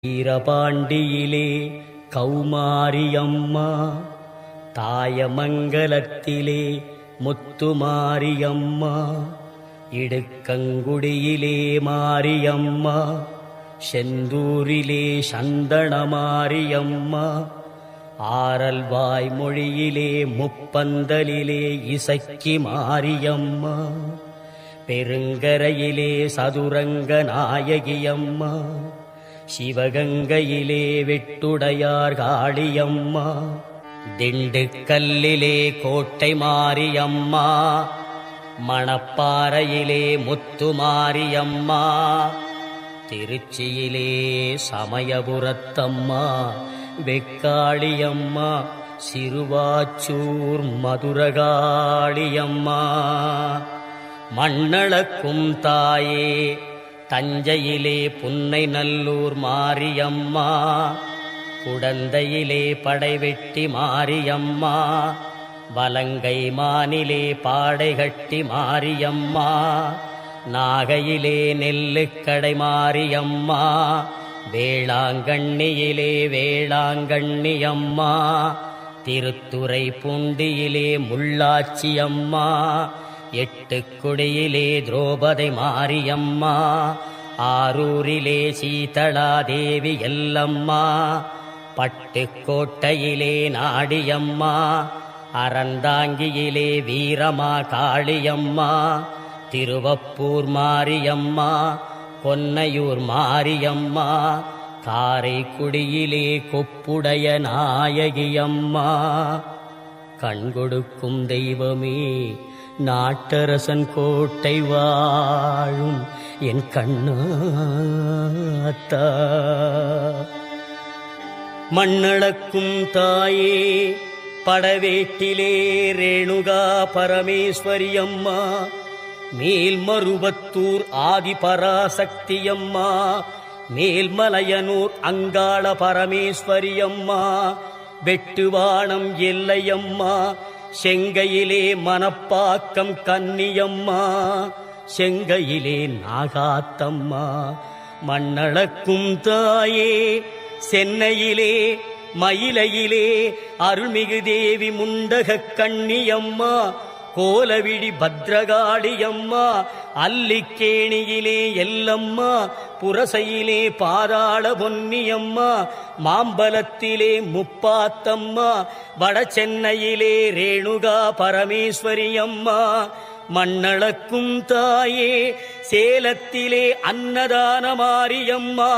வீரபாண்டியிலே கௌமாரியம்மா, தாயமங்கலத்திலே முத்துமாரியம்மா, இடுக்கங்குடியிலே மாரியம்மா, செந்தூரிலே சந்தனமாரியம்மா, ஆரல்வாய் மொழியிலே முப்பந்தலிலே இசக்கி மாரியம்மா, பெருங்கரையிலே சதுரங்க நாயகியம்மா, சிவகங்கையிலே வெட்டுடையார் காளியம்மா, திண்டுக்கல்லிலே கோட்டை மாரியம்மா, மணப்பாறையிலே முத்துமாரியம்மா, திருச்சியிலே சமயபுரத்தம்மா வெக்காளியம்மா, சிறுவாச்சூர் மதுரகாளியம்மா, மண்ணளக்கும் தாயே தஞ்சையிலே புன்னை நல்லூர் மாரியம்மா, குடந்தையிலே படைவெட்டி மாரியம்மா, வலங்கை மானிலே பாடைகட்டி மாரியம்மா, நாகையிலே நெல்லுக்கடை மாரியம்மா, வேளாங்கண்ணியிலே வேளாங்கண்ணியம்மா, திருத்துறை பூண்டியிலே முள்ளாச்சியம்மா, எட்டுக்குடியிலே திரௌபதி மாரியம்மா, ஆரூரிலே சீதளாதேவி எல்லம்மா, பட்டுக்கோட்டையிலே நாடியம்மா, அறந்தாங்கியிலே வீரமா காளியம்மா, திருவப்பூர் மாரியம்மா, கொன்னையூர் மாரியம்மா, காரைக்குடியிலே கொப்புடைய நாயகியம்மா, கண்கொடுக்கும் தெய்வமே நாட்டரசன் கோட்டை வாழும் என் கண்ணாத்தா, மண்ணளக்கும் தாயே படவேட்டிலே ரேணுகா பரமேஸ்வரியம்மா, மேல்மருவத்தூர் ஆதிபராசக்தியம்மா, மேல்மலையனூர் அங்காள பரமேஸ்வரியம்மா, வெட்டுவானம் எல்லையம்மா, செங்கையிலே மணப்பாக்கம் கன்னியம்மா, செங்கையிலே நாகாத்தம்மா, மண்ணளக்கும் தாயே சென்னையிலே மயிலையிலே அருள்மிகு தேவி முண்டகக் கண்ணியம்மா, கோலவிழி பத்ரகாளியம்மா, அல்லிக்கேணியிலே எல்லம்மா, புரசையிலே பாதாள பொன்னியம்மா, மாம்பலத்திலே முப்பாத்தம்மா, வடசென்னையிலே ரேணுகா பரமேஸ்வரியம்மா, மண்ணளக்கும் தாயே சேலத்திலே அன்னதான மாரியம்மா.